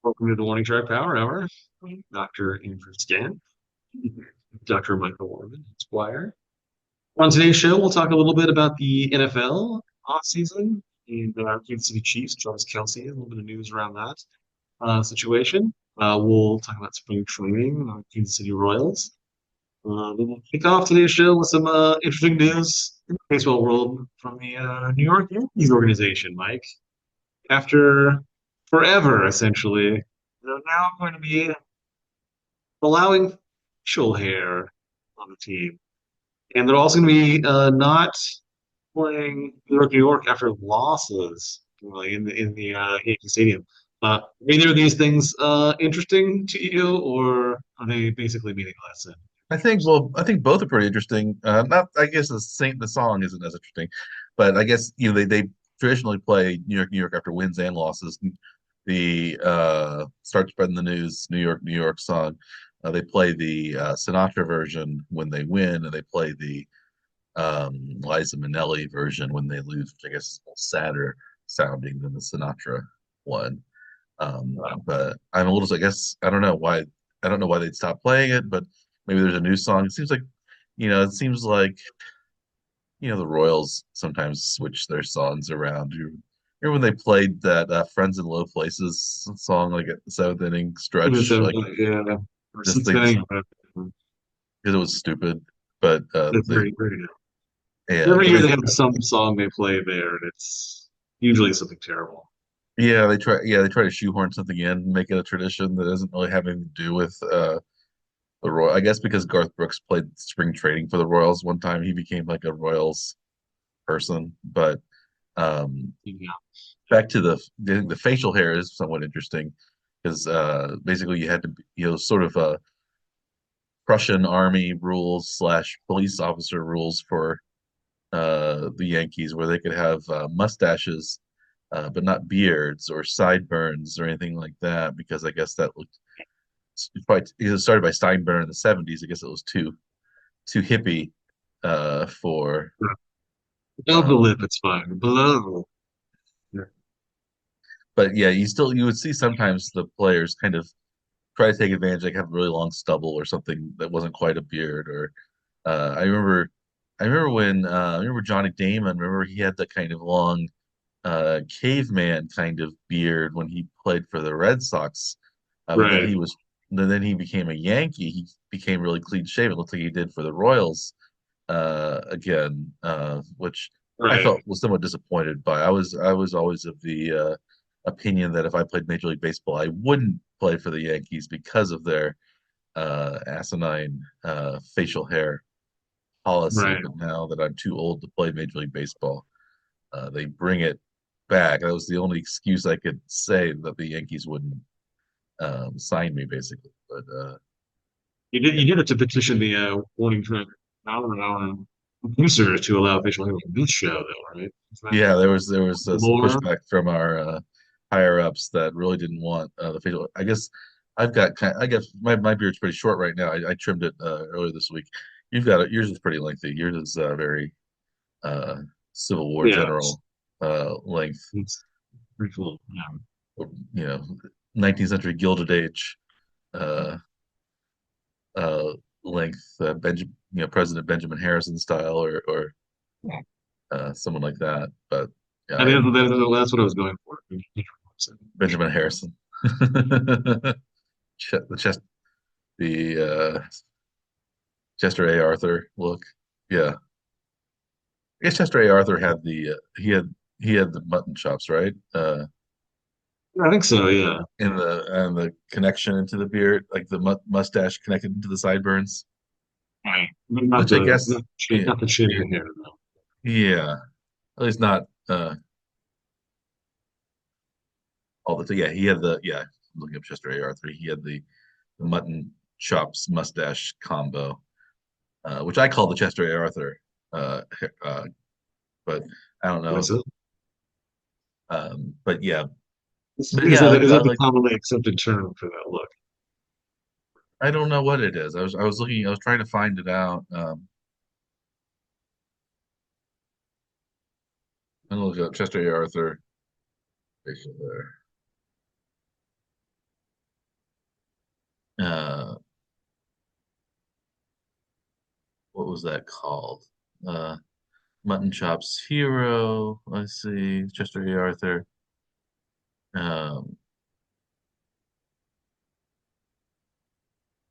Welcome to the Morning Track Power Hour. Dr. Andrew Scan, Dr. Michael Warman, Esquire. On today's show, we'll talk a little bit about the NFL offseason and Kansas City Chiefs, Travis Kelce, a little bit of news around that situation. We'll talk about spring training, Kansas City Royals. Then we'll kick off today's show with some interesting news in the baseball world from the New York Yankees organization, Mike. After forever, essentially, they're now going to be allowing facial hair on the team. And they're also going to be not playing New York after losses really, in the Yankee Stadium. Are either of these things interesting to you, or are they basically meaningless? I think both are pretty interesting. Not, I guess the song isn't as interesting, but I guess they traditionally play New York after wins and losses. The Start Spreading the News, New York song. They play the Sinatra version when they win, and they play the Liza Minnelli version when they lose, which I guess is a little sadder sounding than the Sinatra one. But I'm a little, I guess, I don't know why they'd stop playing it, but maybe there's a new song. It seems like, it seems like, the Royals sometimes switch their songs around. You remember when they played that Friends in Low Places song, like at the seventh inning In the stretch, seventh, like yeah, or just sixth they just inning, but because it was stupid. But it's very good. yeah, Every but year they have some song they play there, and it's usually something terrible. they try to shoehorn something in, make it a tradition that doesn't really have anything to do with the Royal. I guess because Garth Brooks played spring training for the Royals one time, he became like a Royals person. But um, Yeah, back to the facial hair is somewhat interesting because basically you had to sort of Prussian army rules slash police officer rules for the Yankees where they could have mustaches. But not beards or sideburns or anything like that, because I guess that looked probably it was started by Steinbrenner in the 70s. I guess it was too hippie for below the um, lip, it's fine. Below. Yeah. but yeah, you would see sometimes the players kind of try to take advantage, like have a really long stubble or something that wasn't quite a beard. Or uh, I remember I remember Johnny Damon. Remember he had the kind of long caveman kind of beard when he played for the Red Sox. But Right. then he became a Yankee. He became really clean shaven. Looked like he did for the Royals again, which I Right. felt was somewhat disappointed by. I was always of the opinion that if I played Major League Baseball, I wouldn't play for the Yankees because of their asinine facial hair policy. Right. But now that I'm too old to play Major League Baseball, they bring it back. That was the only excuse I could say that the Yankees wouldn't sign me, basically. But You did it to petition the warning track hour producer to allow facial hair on this show, though, right? Is that yeah, there was some more? pushback from our higher ups that really didn't want the facial. I guess I guess my beard's pretty short right now. I trimmed it earlier this week. You've got it. Yours is pretty lengthy. Yours is very uh, Civil War Yeah, general length. it's pretty cool. Yeah. You know, 19th century Gilded Age uh, uh, length, President Benjamin Harrison style, or Yeah. someone like that. But yeah, I think that's what I was going for. Benjamin Harrison, the chest, the Chester A. Arthur look. Yeah, I guess Chester A. Arthur had he had the mutton chops, right? I think so. Yeah. In the connection into the beard, like the mustache connected into the sideburns, Right. Not which I the guess, yeah, not the chin hair though. yeah, at least not all the time. Yeah, he had I'm looking up Chester A. Arthur. He had the mutton chops mustache combo, which I call the Chester A. Arthur, uh, uh, but I don't Was know. it? But yeah, Is I that the like. commonly accepted term for that look? I don't know what it is. I was trying to find it out. I'm gonna look up Chester A. Arthur facial hair. uh, what was that called? Uh, Mutton Chops Hero. Let's see, Chester A. Arthur. Um,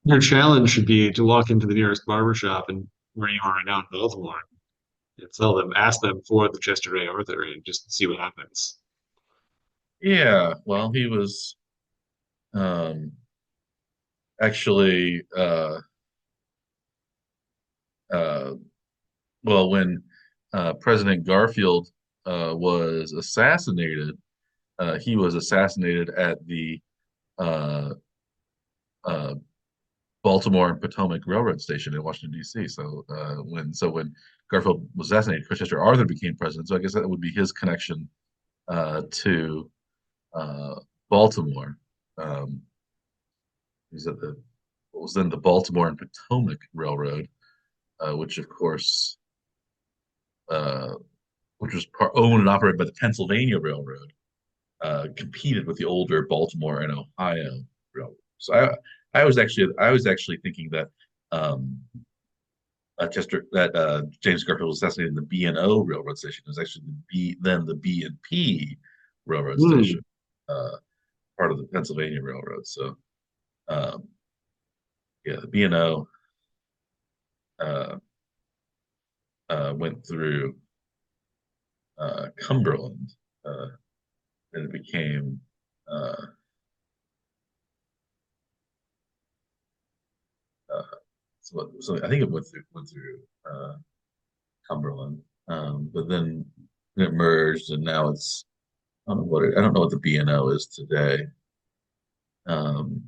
Your challenge should be to walk into the nearest barber shop and where you are right now in Baltimore and tell them, ask them for the Chester A. Arthur and just see what happens. yeah, well, he was um, actually uh, well when President Garfield was assassinated. He was assassinated at the uh, uh, Baltimore and Potomac Railroad Station in Washington D.C. So when Garfield was assassinated, Chester Arthur became president. So I guess that would be his connection to uh, Baltimore. Um, he was at the what was then the Baltimore and Potomac Railroad, which of course uh, which was owned and operated by the Pennsylvania Railroad, competed with the older Baltimore and Ohio Railroad. So I was actually thinking that um, Chester that James Garfield was assassinated in the B&O Railroad Station. It was actually the B&P Railroad Station, Hmm. uh, part of the Pennsylvania Railroad. So um, yeah, the B&O uh, went through Cumberland, uh, and it became uh, uh, so I think it went through Cumberland, but then it merged, and now it's I don't know what the B&O is today. Um,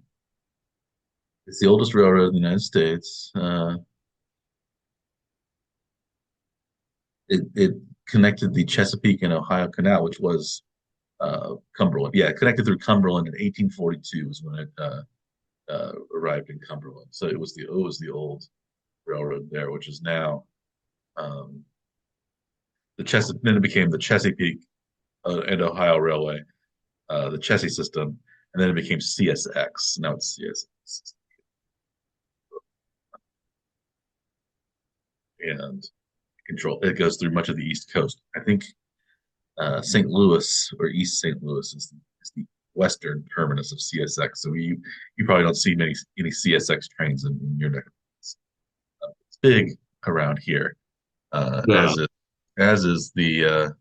it's the oldest railroad in the United States. It connected the Chesapeake and Ohio Canal, which was Cumberland. Yeah, it connected through Cumberland in 1842 was when it arrived in Cumberland. So it was the old railroad there, which is now um, the Chesapeake. Then it became the Chesapeake and Ohio Railway, the Chessie system, and then it became CSX. Now it's CSX, and control. It goes through much of the East Coast. I think St. Louis or East St. Louis is the western terminus of CSX. So you probably don't see many any CSX trains in your neck. It's big around here, Yeah, as is the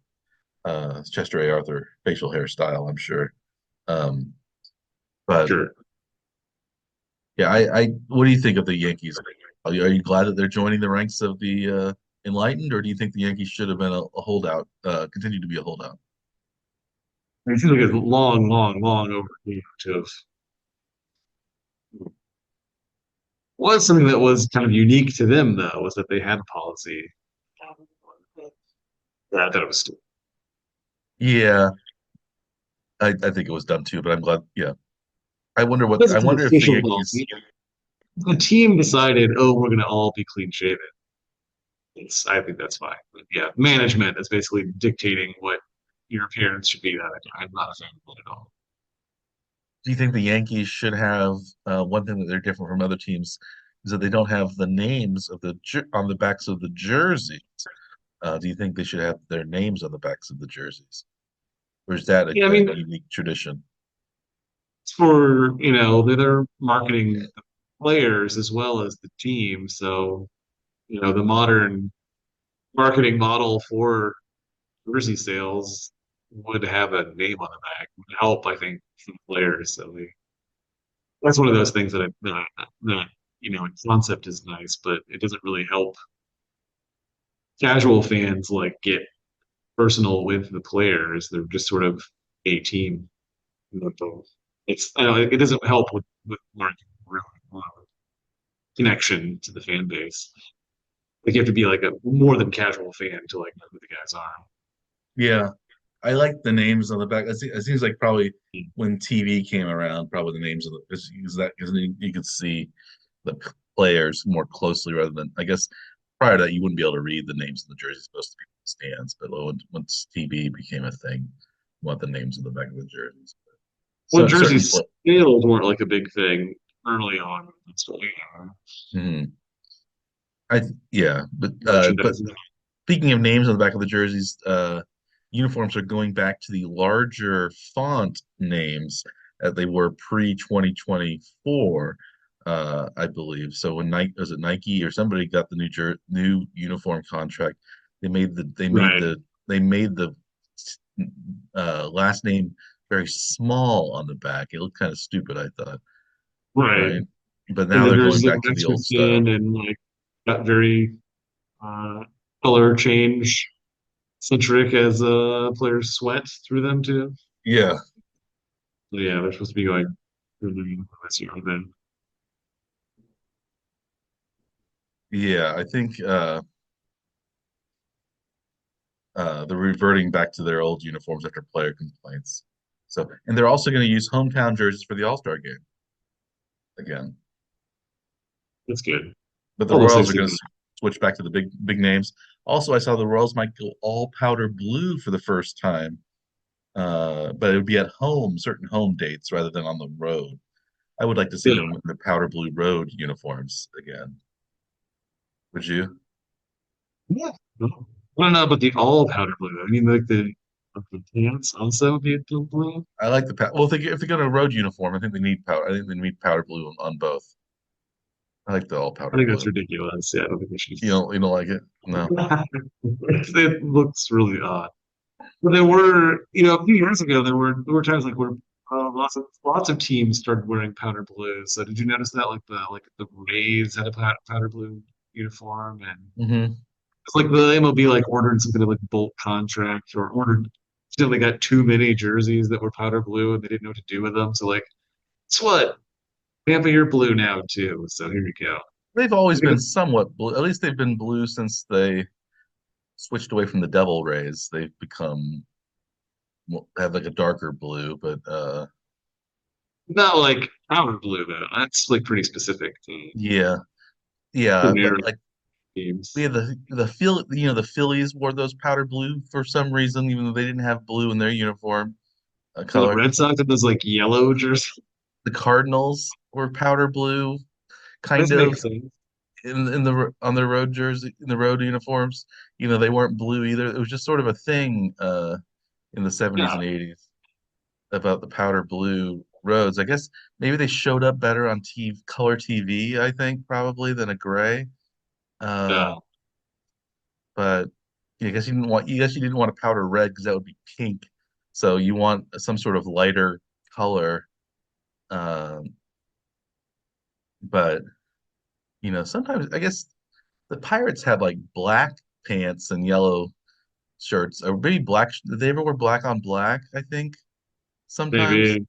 Chester A. Arthur facial hairstyle, I'm sure. Um, but sure. yeah, I what do you think of the Yankees? Are you glad that they're joining the ranks of the enlightened, or do you think the Yankees should have been a holdout, continue to be a holdout? It seems like it's long, long, long overdue to have was something that was kind of unique to them, though, was that they had a policy that it was Yeah, I think it was done too, but I'm glad. Yeah, I basically an wonder if the official Yankees. policy. The team decided, oh, we're going to all be clean shaven. I think that's fine. But yeah, management is basically dictating what your appearance should be. That I'm not a fan of it at all. Do you think the Yankees should have one thing that they're different from other teams is that they don't have the names of on the backs of the jerseys? Do you think they should have their names on the backs of the jerseys, or is that Yeah, I a mean, unique tradition? it's for they're marketing the players as well as the team. So the modern marketing model for jersey sales would have a name on the back. Would help, I think, for the players. So that's one of those things that concept is nice, but it doesn't really help casual fans like get personal with the players. They're just sort of a team. It's I know it doesn't help with marketing really connection to the fan base. Like you have to be like a more than casual fan to like know who the guys are. Yeah, I like the names on the back. It seems like probably when TV came around, probably the names of the because you could see the players more closely rather than I guess prior to that you wouldn't be able to read the names of the jerseys supposed to be in the stands, but once TV became a thing, you want the names on the back of the jerseys. Well, So jersey certain sales weren't like a big thing early on. That's what we are. Mhm. Yeah, but Merchandising. speaking of names on the back of the jerseys, uniforms are going back to the larger font names that they were pre-2024, I believe. So when Nike was it Nike or somebody got the new uniform contract, they made the they made Right. the they made the last name very small on the back. It looked kind of stupid, I thought, Right. right? But And now the they're going jerseys got back to the extra old style. thin and like got very uh, color change centric as players sweat through them too. Yeah, So yeah, they're supposed to be going really this year then. yeah. I think they're reverting back to their old uniforms after player complaints. So, and they're also going to use hometown jerseys for the All-Star game again. That's good. But the All those Royals things are are going good. to switch back to the big names. Also, I saw the Royals might go all powder blue for the first time, but it would be at home, certain home dates rather than on the road. I would like to see Yeah. them with the powder blue road uniforms again. Would you? Yeah. No. I don't know about the all powder blue. I mean, like the pants also be blue. I like the well. If they go to a road uniform, I think they need powder. I think they need powder blue on both. I like the all I powder think that's blue. ridiculous. Yeah, I don't think we should. You don't like it? No. It looks really odd. But there were, a few years ago, there were times like where lots of teams started wearing powder blue. So did you notice that? Like the Rays had a powder blue uniform, and Hmm. it's like the MLB like ordered some kind of like bulk contract or ordered. They got too many jerseys that were powder blue, and they didn't know what to do with them. So like, guess what? Tampa, you're blue now too. So here you go. They've I always think been it's somewhat blue. At least they've been blue since they switched away from the Devil Rays. They've become have like a darker blue, but not like powder blue though. That's like pretty specific to yeah, yeah. But generic like we teams. had the Phillies wore those powder blue for some reason, even though they didn't have blue in their uniform The color. Red Sox have those like yellow jerseys. The Cardinals were powder blue, kind This of makes sense. in the on their road jersey in the road uniforms. They weren't blue either. It was just sort of a thing in the 70s Yeah, and 80s about the powder blue roads. I guess maybe they showed up better on TV, color TV, I think probably than a gray. yeah, But yeah, I guess you didn't want a powder red because that would be pink. So you want some sort of lighter color. Um, but sometimes I guess the Pirates had like black pants and yellow shirts. Or maybe black. Did they ever wear black on black? I think sometimes. maybe.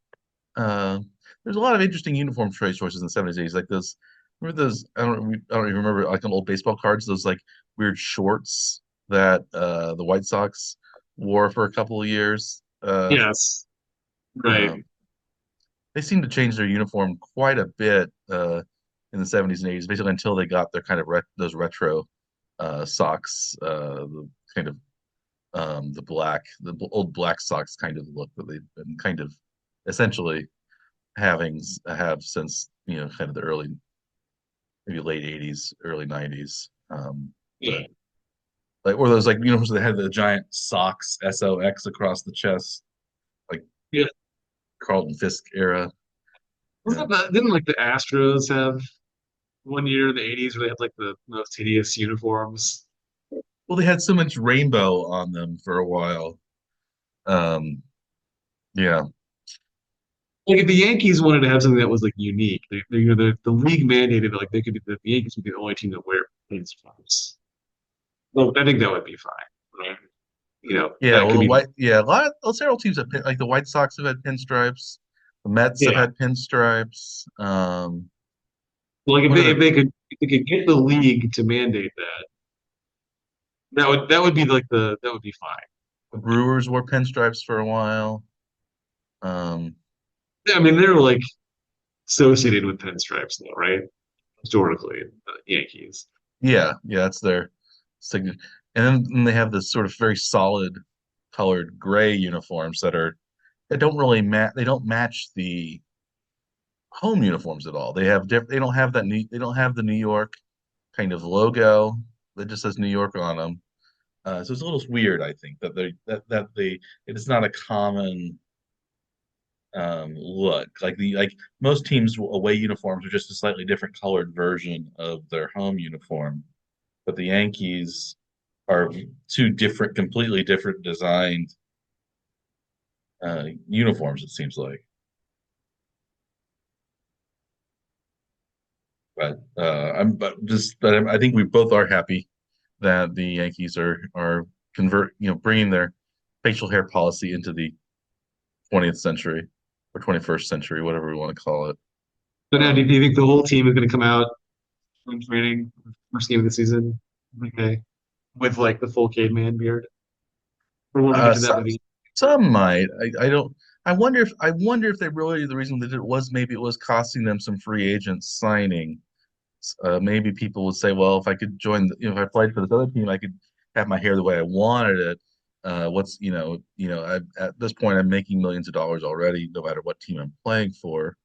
Uh, there's a lot of interesting uniform trade choices in the 70s, 80s. Like those, remember those? I don't even remember like on old baseball cards. Those like weird shorts that the White Sox wore for a couple of years. Yes, right. Um, they seem to change their uniform quite a bit in the 70s and 80s, basically until they got their kind of those retro socks, the kind of the old Black Sox kind of look that they've been kind of essentially have since kind of the early maybe late 80s early 90s Yeah, but like or those like uniforms that had the giant socks SOX across the chest like yeah. Carlton Fisk era. Yeah, Didn't like the Astros have one year in the '80s where they had like the most hideous uniforms? well they had so much rainbow on them for a while. um yeah, Like if the Yankees wanted to have something that was like unique, the league mandated that like they could be the Yankees would be the only team that wear pinstripes. Well, I think that would be fine, right? yeah, That well could the be white yeah a lot of several teams have like the White Sox have had pinstripes, the Mets have yeah. had pinstripes. Like if What are they the if they could if they could get the league to mandate that, that would be like that would be fine. Brewers wore pinstripes for a while. um I mean, they're like associated with pinstripes, though, right? Historically, the Yankees. Yeah, that's their signature. And then they have this sort of very solid colored gray uniforms that don't really match. They don't match the home uniforms at all. They don't have they don't have the New York kind of logo that just says New York on them. So it's a little weird, I think, that it is not a common look. Like most teams away uniforms are just a slightly different colored version of their home uniform, but the Yankees are two different, completely different designed uniforms. It seems like, but I think we both are happy that the Yankees are bringing their facial hair policy into the 20th century or 21st century, whatever we want to call it. So now, do Um, you think the whole team is going to come out from training first game of the season? Okay, with like the full caveman beard, or won't we get to that some, maybe? some might. I don't. I wonder if they really the reason they did it was maybe it was costing them some free agent signing. Maybe people would say, well, if I could join, if I played for this other team, I could have my hair the way I wanted it. At this point, I'm making millions of dollars already, no matter what team I'm playing for.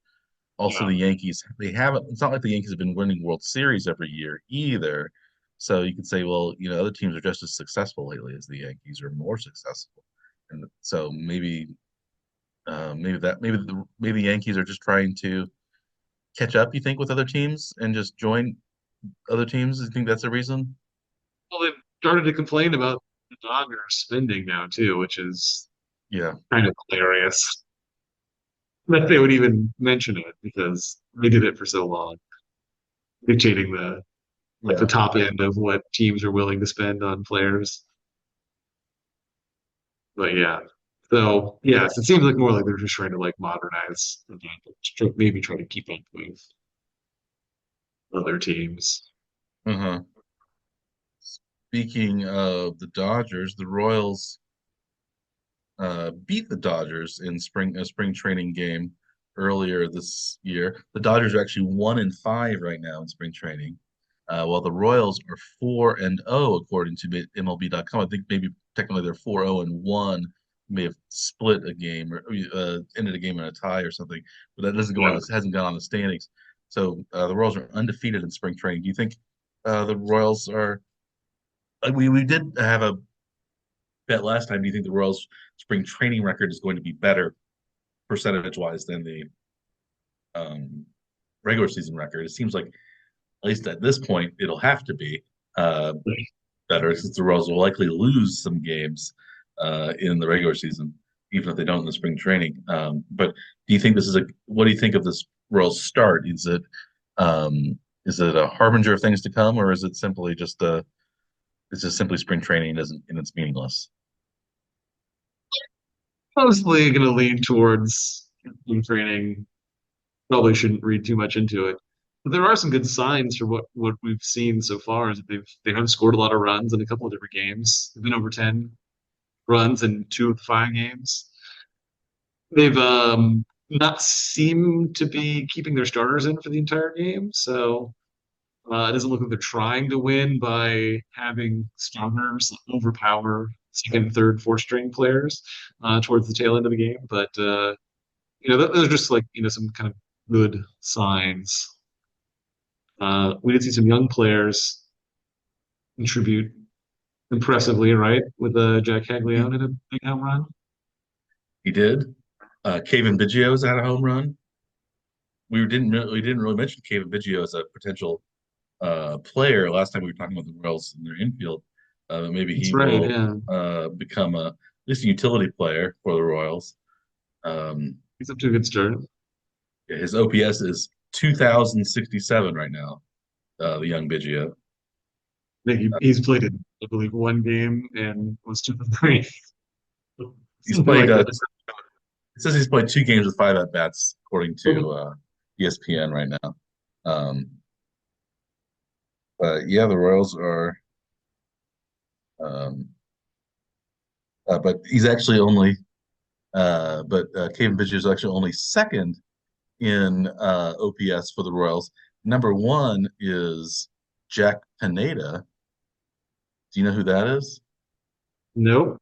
Also, Yeah. the Yankees, they haven't, it's not like the Yankees have been winning World Series every year either. So you could say, well, other teams are just as successful lately as the Yankees or more successful. And so maybe the Yankees are just trying to catch up, you think, with other teams and just join other teams? You think that's the reason? Well, they've started to complain about the Dodgers spending now too, which is Yeah, kind of hilarious that they would even mention it because they did it for so long, dictating the yeah. top end of what teams are willing to spend on players. But yeah, so yes, it seems like more like they're just trying to like modernize the game, maybe try to keep up with other teams. Uh-huh. Speaking of the Dodgers, the Royals beat the Dodgers in spring training game earlier this year. The Dodgers are actually 1-5 right now in spring training, while the Royals are 4-0 according to MLB.com. I think maybe technically they're 4-0-1. May have split a game or ended a game in a tie or something, but that doesn't go on. Yeah. It hasn't gone on the standings. So the Royals are undefeated in spring training. Do you think the Royals are? We did have a bet last time. Do you think the Royals' spring training record is going to be better percentage wise than the um, regular season record? It seems like, at least at this point, it'll have to be uh, better since the Royals will likely lose some games in the regular season, even if they don't in the spring training. But do you think what do you think of this Royals start? Is it a harbinger of things to come, or is it simply it's just simply spring training and it's meaningless? Mostly going to lean towards team training. Probably shouldn't read too much into it. But there are some good signs for what we've seen so far is that they have scored a lot of runs in a couple of different games. They've been over 10 runs in two of the five games. They've not seemed to be keeping their starters in for the entire game, so it doesn't look like they're trying to win by having starters overpower second, third, fourth string players towards the tail end of the game. But those are just like some kind of good signs. We did see some young players contribute impressively, right? With Jack He, Caglione in a big home run. he did. Kevin Biggio's had a home run. We didn't really mention Kevin Biggio as a potential player last time we were talking about the Royals in their infield. Maybe That's he right, will yeah. become at least a utility player for the Royals. Um, He's up to a good start. yeah, his OPS is 2,067 right now. The young Biggio. I think he's played in, I believe, one game and was 2 for 3. He's Something played. like that. It says he's played 2 games with 5 at bats, according to Okay. ESPN right now. Um, but yeah, the Royals are. Um, but he's actually only. Kevin Biggio is actually only second in OPS for the Royals. Number one is Jack Pineda. Do you know who that is? Nope.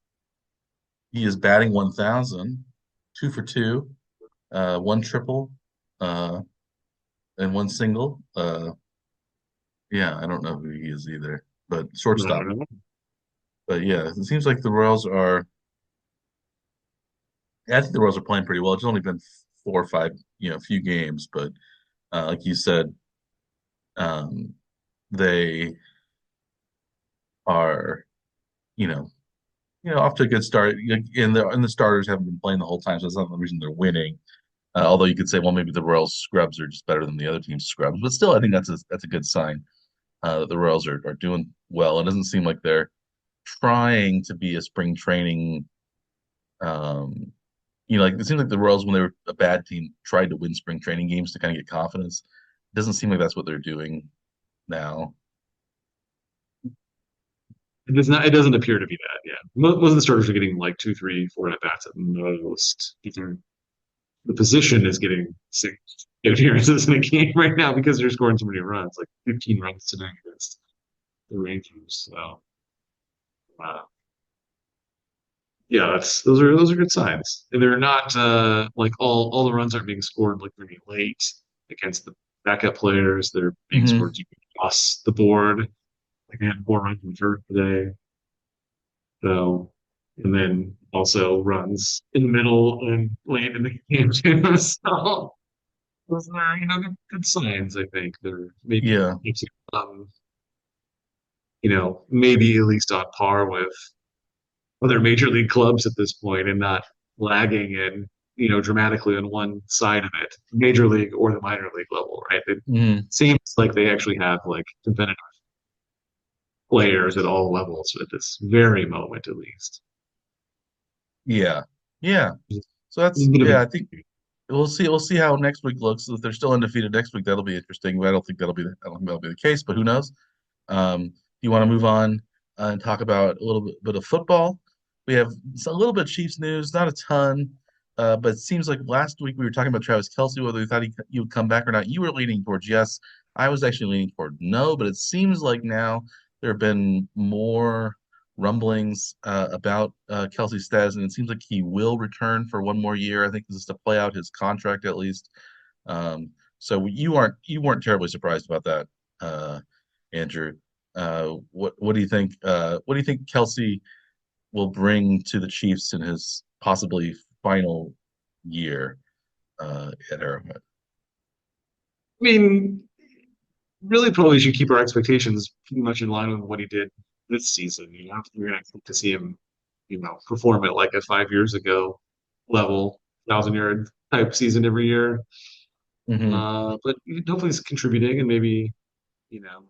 He is batting 1,000, 2 for 2, one triple. and one single. Yeah, I don't know who he is either, but I shortstop. don't know. But yeah, it seems like the Royals are. I think the Royals are playing pretty well. It's only been 4 or 5, few games, but like you said, um, they are, you know, off to a good start. And the starters haven't been playing the whole time, so that's not the reason they're winning. Although you could say, well, maybe the Royals scrubs are just better than the other team's scrubs, but still, I think that's a good sign that the Royals are doing well. It doesn't seem like they're trying to be a spring training. Um, like it seems like the Royals, when they were a bad team, tried to win spring training games to kind of get confidence. It doesn't seem like that's what they're doing now. It does not. It doesn't appear to be that. Yeah, most of the starters are getting like two, three, four at bats at most. The position is getting 6 appearances in a game right now because they're scoring so many runs, like 15 runs tonight against the Rangers. So, uh, yeah, those are good signs. And they're not like all the runs aren't being scored like really late against the backup players. They're being Hmm. scored across the board. Like they had 4 runs in the first today. So, and then also runs in the middle and late in the game too. So those are, good signs, I think. They're maybe, Yeah, um, maybe at least on par with other major league clubs at this point and not lagging and, dramatically on one side of it, major league or the minor league level, right? It hmm, seems like they actually have like competitive players at all levels at this very moment, at least. yeah, yeah. So A that's bit of yeah. a I think we'll see how next week looks. If they're still undefeated next week, that'll be interesting. But I don't think that'll be the case. But who knows? Do you want to move on and talk about a little bit of football? We have a little bit of Chiefs news, not a ton, but it seems like last week we were talking about Travis Kelce, whether we thought he would come back or not. You were leaning towards yes. I was actually leaning toward no, but it seems like now there have been more rumblings about Kelce's status, and it seems like he will return for one more year. I think this is to play out his contract at least. Um, so you weren't terribly surprised about that, Andrew. What do you think? What do you think Kelce will bring to the Chiefs in his possibly final year at Arrowhead? I mean, really probably should keep our expectations pretty much in line with what he did this season. We're gonna expect to see him, perform at like a 5 years ago level, 1,000 yard type season every year. Hmm. But hopefully he's contributing and maybe,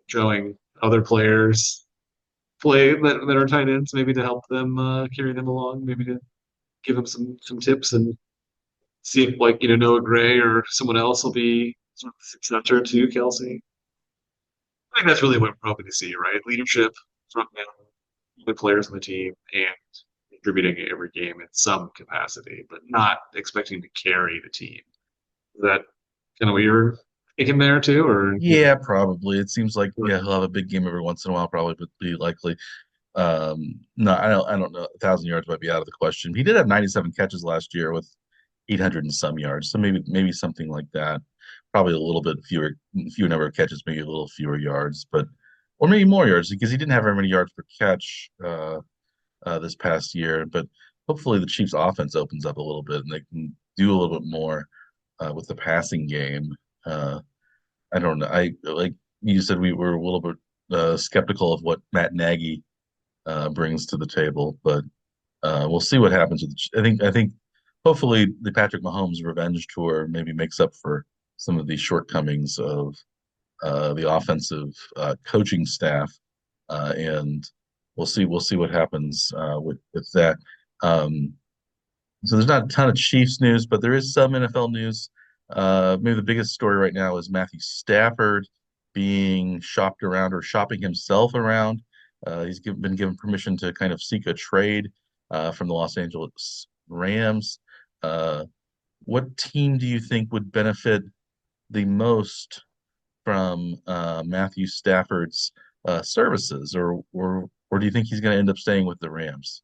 showing other players play that are tight ends, maybe to help them carry them along, maybe to give them some tips and see if like, Noah Gray or someone else will be sort of successor to Kelce. I think that's really what we're hoping to see, right? Leadership from the players on the team and contributing every game in some capacity, but not expecting to carry the team. Is that kind of what you're thinking there too, or Yeah, probably. It seems like yeah, he'll have a big game every once in a while, probably, but be likely. No, I don't know. 1,000 yards might be out of the question. He did have 97 catches last year with 800 and some yards, so maybe something like that. Probably a little bit fewer number of catches, maybe a little fewer yards, but or maybe more yards because he didn't have very many yards per catch this past year. But hopefully the Chiefs' offense opens up a little bit and they can do a little bit more with the passing game. Uh, I don't know. I like you said we were a little bit skeptical of what Matt Nagy brings to the table, but we'll see what happens with. I think hopefully the Patrick Mahomes revenge tour maybe makes up for some of the shortcomings of the offensive coaching staff, and we'll see what happens with that. Um, so there's not a ton of Chiefs news, but there is some NFL news. Maybe the biggest story right now is Matthew Stafford being shopped around or shopping himself around. Been given permission to kind of seek a trade from the Los Angeles Rams. Uh, what team do you think would benefit the most from Matthew Stafford's services, or do you think he's going to end up staying with the Rams?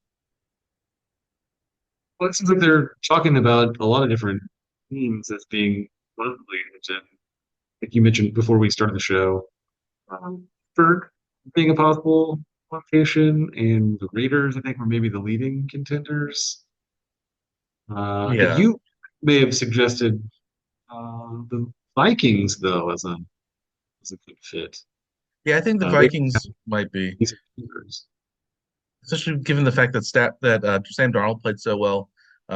well, it seems like they're talking about a lot of different teams as being likely. like you mentioned before we started the show, Berg being a possible location, and the Raiders, I think, were maybe the leading contenders. I think Yeah. you may have suggested the Vikings, though, as a good fit. Yeah, I think the They Vikings might be, these contenders. especially given the fact that Sam Darnold played so well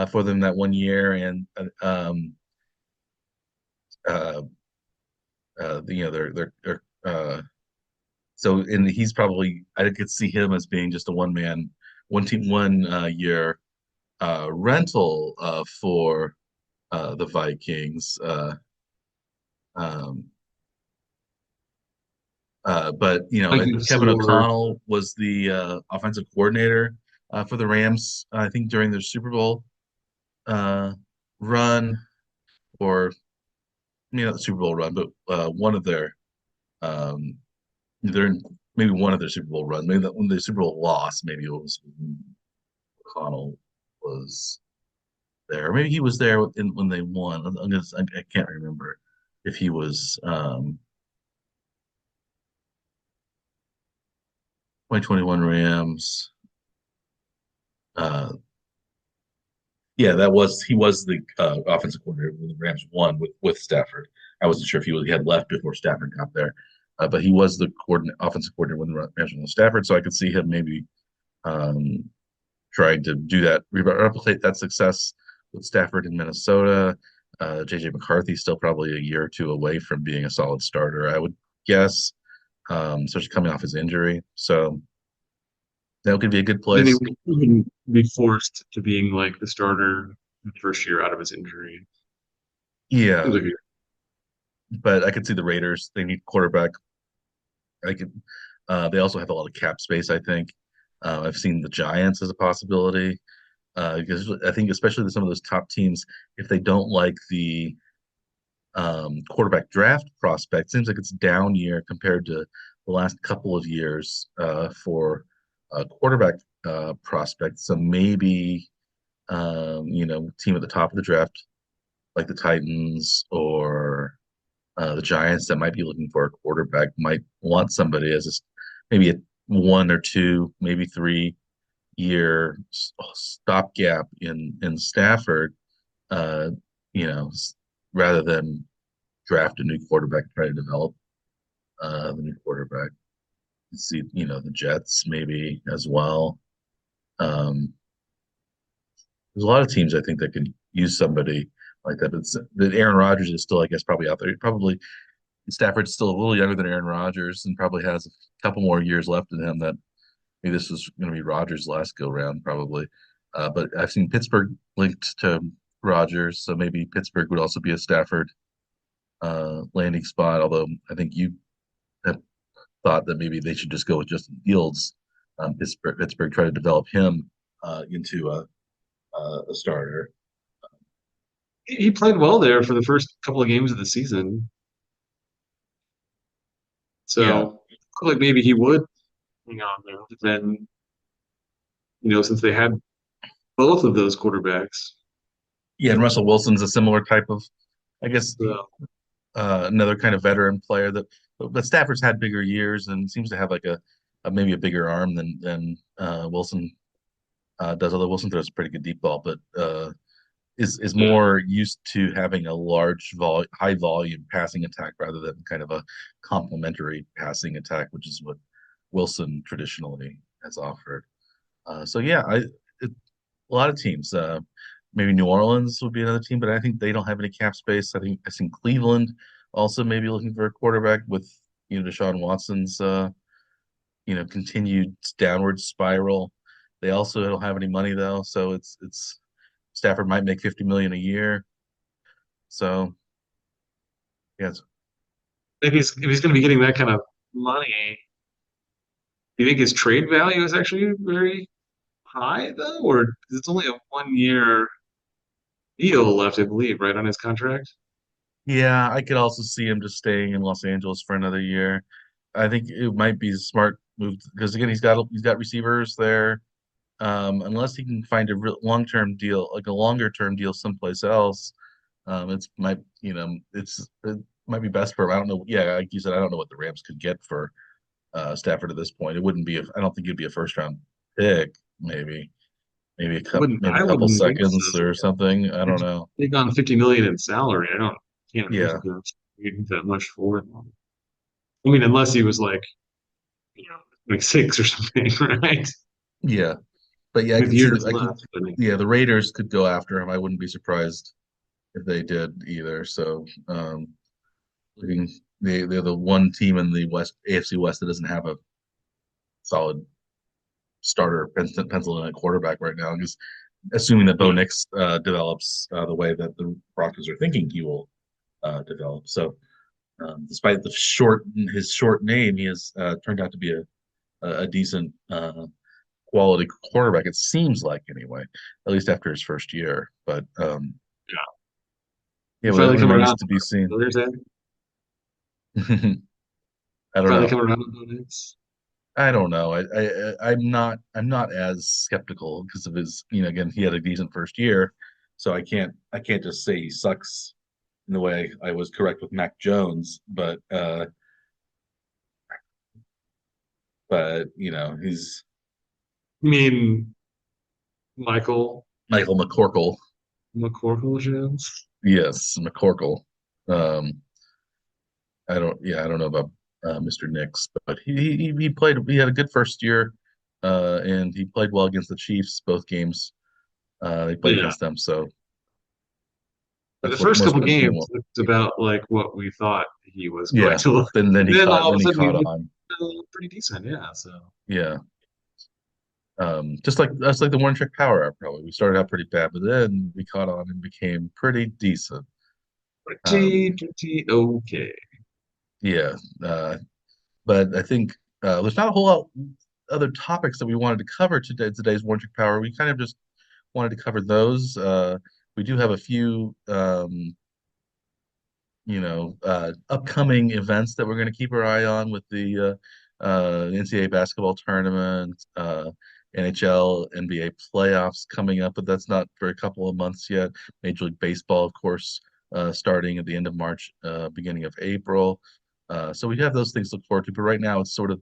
for them that one year, and uh, they're so and he's probably I could see him as being just a one team, one year rental for the Vikings. Um, but Vikings Kevin or O'Connell was the offensive coordinator for the Rams. I think during their Super Bowl uh, run, or not the Super Bowl run, but one of um, their maybe one of their Super Bowl runs. Maybe when the Super Bowl loss, maybe it was when O'Connell was there. Maybe he was there when they won. I can't remember if he was 2021 Rams. Uh, Yeah, that was he was the offensive coordinator when the Rams won with Stafford. I wasn't sure if he had left before Stafford got there, but he was the offensive coordinator when the Rams won with Stafford. So I could see him maybe um, trying to do that, replicate that success with Stafford in Minnesota. JJ McCarthy still probably a year or two away from being a solid starter, I would guess, especially coming off his injury. So that could be a good then he place. wouldn't be forced to being like the starter the first year out of his injury. Seems Yeah, like but I could see the Raiders. They need quarterback. I could. They also have a lot of cap space, I think. I've seen the Giants as a possibility because I think, especially some of those top teams, if they don't like the quarterback draft prospect, seems like it's a down year compared to the last couple of years for quarterback prospects. So maybe team at the top of the draft, like the Titans or the Giants that might be looking for a quarterback might want somebody as maybe a 1 or 2, maybe 3 year stopgap in Stafford, uh, you know, rather than draft a new quarterback and try to develop the new quarterback. See, the Jets maybe as well. Um, there's a lot of teams I think that could use somebody like that. But Aaron Rodgers is still, I guess, probably out there. Probably Stafford's still a little younger than Aaron Rodgers and probably has a couple more years left in him that maybe this was going to be Rodgers' last go round, probably. But I've seen Pittsburgh linked to Rodgers, so maybe Pittsburgh would also be a Stafford landing spot. Although I think you have thought that maybe they should just go with Justin Fields. Pittsburgh try to develop him into a starter. he played well there for the first couple of games of the season. Yeah, So like maybe he would hang on there. But then, since they had both of those quarterbacks, yeah, and Russell Wilson's a similar type of, I guess, so another kind of veteran player but Stafford's had bigger years and seems to have like a maybe a bigger arm than Wilson does. Although Wilson throws a pretty good deep ball, but is yeah. more used to having a high volume passing attack rather than kind of a complementary passing attack, which is what Wilson traditionally has offered. So yeah, it, a lot of teams. Maybe New Orleans would be another team, but I think they don't have any cap space. I think Cleveland also maybe looking for a quarterback with Deshaun Watson's continued downward spiral. They also don't have any money though, so it's Stafford might make 50 million a year. So yes, If he's going to be getting that kind of money, do you think his trade value is actually very high though, or 'cause it's only a 1 year deal left, I believe, right on his contract? yeah, I could also see him just staying in Los Angeles for another year. I think it might be a smart move because again, he's got receivers there. Unless he can find a long-term deal, like a longer-term deal someplace else, it's my, it's might be best for him. I don't know. Yeah, like you said, I don't know what the Rams could get for Stafford at this point. It wouldn't be. I don't think it'd be a first round pick. Maybe, maybe a I couple wouldn't think so. seconds or something. I don't know. Take on 50 million in salary. I don't can't Yeah, imagine they're getting that much for it. I mean, unless he was like six or something, right? yeah, but yeah, I With can see years left. I mean, yeah, the Raiders could go after him. I wouldn't be surprised if they did either. So, looking, they're the one team in the West AFC West that doesn't have a solid starter pencil in a quarterback right now. Just assuming that Bo yeah. Nix develops the way that the Broncos are thinking he will develop. So, despite his short name, he has turned out to be a decent quality quarterback. It seems like anyway, at least after his first year. But yeah, You well, that finally come remains around. to be seen. There's that. I don't Finally know. come around on Knicks. I don't know. I'm not as skeptical because of his, again, he had a decent first year, so I can't just say he sucks in the way I was correct with Mac Jones, but he's You mean Michael Michael McCorkle. McCorkle Jones? Yes, McCorkle. Um, I don't know about Mr. Nix, but he had a good first year, and he played well against the Chiefs both games. They played Yeah. against them, so The that's what first most couple of the team games will. looked about like what we thought he was going Yeah. to look. Then And he then caught all of then a he sudden he caught looked on. pretty decent. Yeah. So Yeah. Just like that's like the one trick power hour probably. We started out pretty bad, but then we caught on and became pretty decent. Um, pretty okay. yeah. Uh, but I think there's not a whole lot other topics that we wanted to cover today's one trick power. We kind of just wanted to cover those. We do have a few upcoming events that we're going to keep our eye on with the NCAA basketball tournament, NHL, NBA playoffs coming up, but that's not for a couple of months yet. Major League Baseball, of course, starting at the end of March, beginning of April. So we have those things to look forward to, but right now it's sort of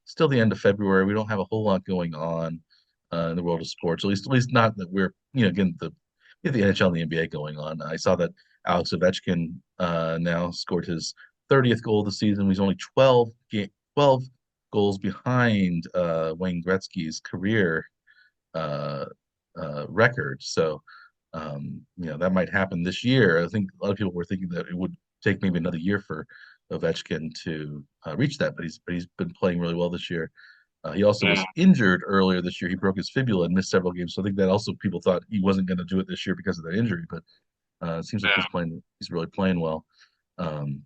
still the end of February. We don't have a whole lot going on in the world of sports. At least not that we're again we have the NHL and the NBA going on. I saw that Alex Ovechkin now scored his 30th goal of the season. He's only 12 goals behind Wayne Gretzky's career uh, record. So, that might happen this year. I think a lot of people were thinking that it would take maybe another year for Ovechkin to reach that, but he's been playing really well this year. He also Yeah. was injured earlier this year. He broke his fibula and missed several games. So I think that also people thought he wasn't going to do it this year because of that injury. But it seems like Yeah. he's really playing well. Um,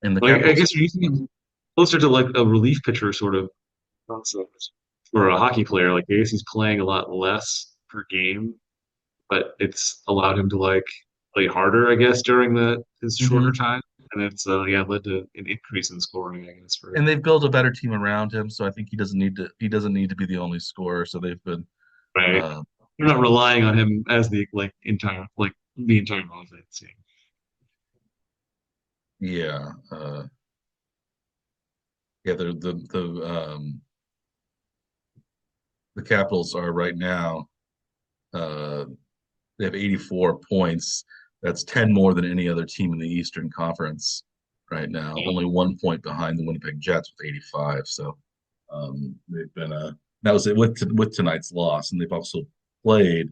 and the Like I Capitals, guess you're using him closer to like a relief pitcher sort of concept for a hockey player. Like I guess he's playing a lot less per game, but it's allowed him to like play harder, I guess, during the his shorter mhm. time. And it's yeah, led to an increase in scoring, I guess, for And him. they've built a better team around him, so I think he doesn't need to be the only scorer. So they've been, Right. uh, You're not relying on him as the entire offense. Yeah. yeah, yeah. The Capitals are right now. Uh, they have 84 points. That's 10 more than any other team in the Eastern Conference right now. Only 1 point behind the Winnipeg Jets with 85. So they've been that was it with tonight's loss, and they've also played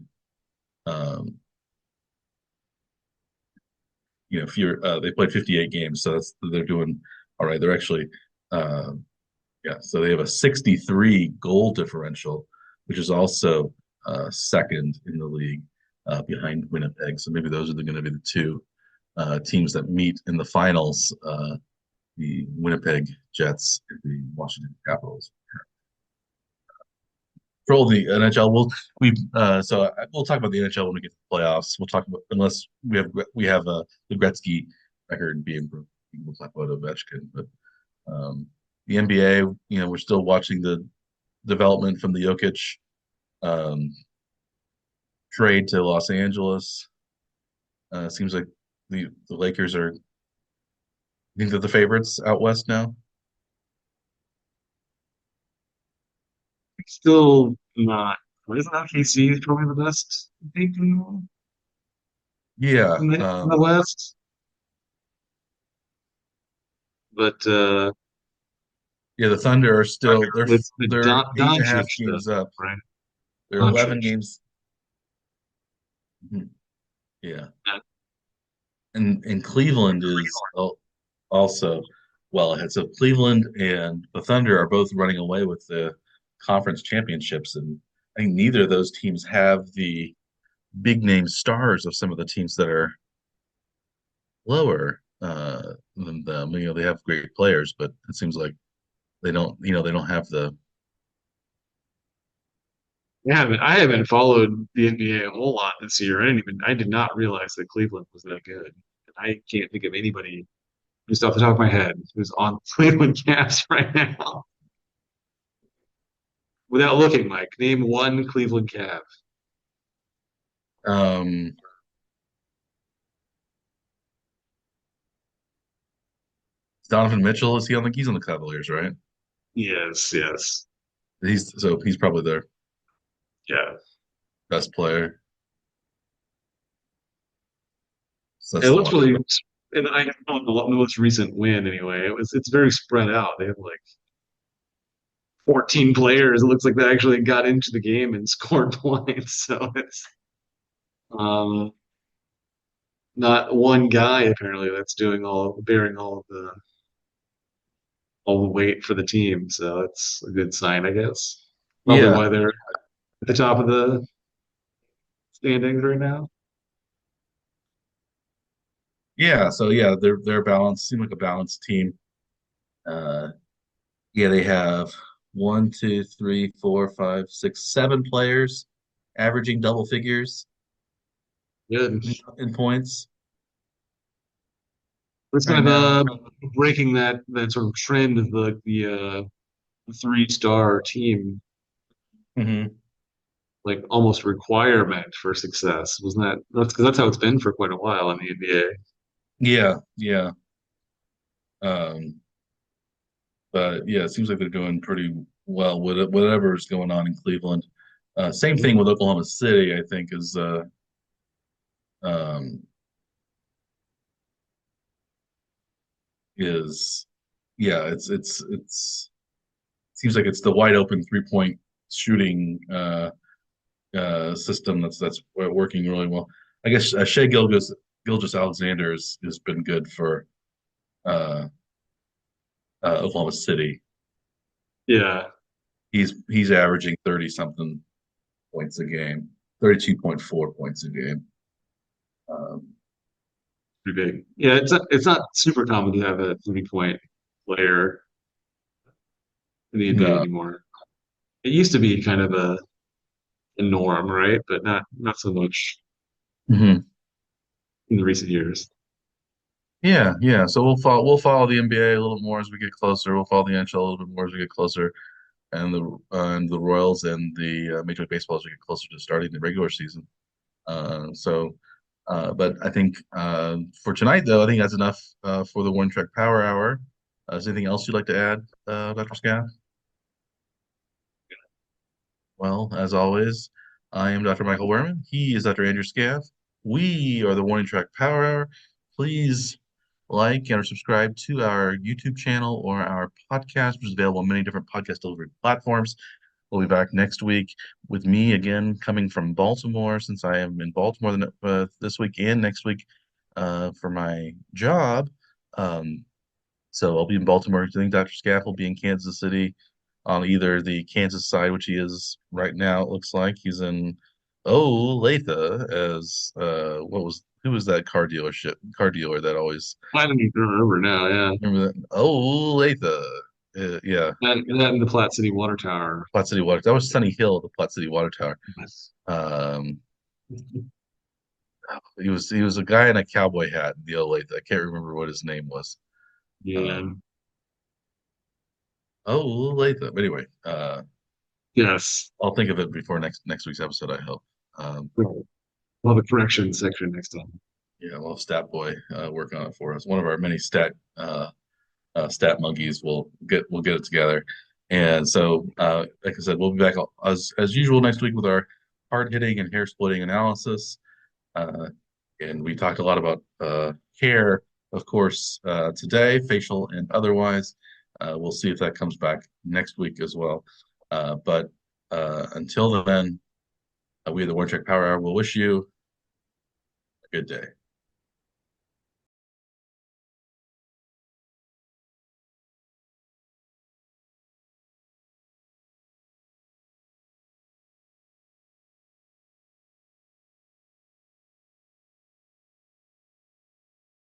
um, if you're they played 58 games, so they're doing all right. They're actually uh, yeah, so they have a 63 goal differential, which is also second in the league behind Winnipeg. So maybe those are going to be the two teams that meet in the finals: the Winnipeg Jets and the Washington Capitals. For all the NHL, we'll talk about the NHL when we get to the playoffs. We'll talk about unless we have the Gretzky record being broken. We'll talk about Ovechkin, but the NBA, we're still watching the development from the Jokic um, trade to Los Angeles. Seems like the Lakers are You think they're the favorites out west now? Still not. Isn't OKC probably the best team Yeah. in the West? But Yeah, the Thunder are still it's the they're eight and a Doncic half stuff, games up. right? They're 11 Doncic. games. Mhm. Yeah. Yeah. And Cleveland is also well ahead. So Cleveland and the Thunder are both running away with the conference championships, and I think neither of those teams have the big name stars of some of the teams that are lower than them. They have great players, but it seems like they don't have the. I haven't followed the NBA a whole lot this year. I did not realize that Cleveland was that good. I can't think of anybody just off the top of my head who's on Cleveland Cavs right now. Without looking, Mike, name one Cleveland Cav. Um, Donovan Mitchell, is he on the he's on the Cavaliers, right? Yes, yes. He's probably their Yeah. best player. So It that's the looks one. really, and I don't know the most recent win anyway. It's very spread out. They have like 14 players. It looks like they actually got into the game and scored points. So it's um not one guy apparently that's bearing all the weight for the team. So it's a good sign, I guess. Probably Yeah, why they're at the top of the standings right now. yeah. So yeah, they're balanced. Seem like a balanced team. Uh, yeah, they have one, two, three, four, five, six, seven players averaging double figures Good. in points It's right kind now. of breaking that sort of trend of the three-star team, Hmm. like almost requirement for success. Wasn't that's because that's how it's been for quite a while in the NBA. Yeah, yeah. Um, but yeah, it seems like they're doing pretty well with it, whatever's going on in Cleveland. Same thing with Oklahoma City, I think, um, is yeah, it's seems like it's the wide open 3 point shooting system that's working really well. I guess Shea Gilgis Alexander has been good for uh, Oklahoma City. Yeah, He's averaging 30 something points a game, 32.4 points a game. Um, pretty big. Yeah, it's not super common to have a 3-point player in the NBA no, anymore. It used to be kind of a norm, right? But not so much hmm in the recent years. yeah, yeah. So we'll follow the NBA a little more as we get closer. We'll follow the NHL a little bit more as we get closer, and the Royals and the Major League Baseball as we get closer to starting the regular season. But I think for tonight, though, I think that's enough for the One Track Power Hour. Is there anything else you'd like to add, Dr. Scaff? Well, as always, I am Dr. Michael Werman. He is Dr. Andrew Scaff. We are the Warning Track Power Hour. Please like and or subscribe to our YouTube channel or our podcast, which is available on many different podcast delivery platforms. We'll be back next week with me again, coming from Baltimore, since I am in Baltimore this week and next week for my job. Um, so I'll be in Baltimore. I think Dr. Scaff will be in Kansas City on either the Kansas side, which he is right now. It looks like he's in Olathe as who was that car dealer that always I don't even remember now. Yeah, remember that Olathe. Yeah, that and the Platte City Water Tower. Platte City Water. That was Sunny Hill, the Platte City Water Tower. Yes. Um, he was a guy in a cowboy hat in the Olathe. I can't remember what his name was. Yeah. Um, Olathe. But anyway, Yes. I'll think of it before next week's episode, I hope. We'll have a correction section next time. Yeah, well, Stat Boy working on it for us. One of our many stat monkeys will get it together. And so, like I said, we'll be back as usual next week with our hard hitting and hair splitting analysis. Uh, and we talked a lot about hair, of course, today, facial and otherwise. We'll see if that comes back next week as well. But until then, we at the One Check Power Hour will wish you a good day.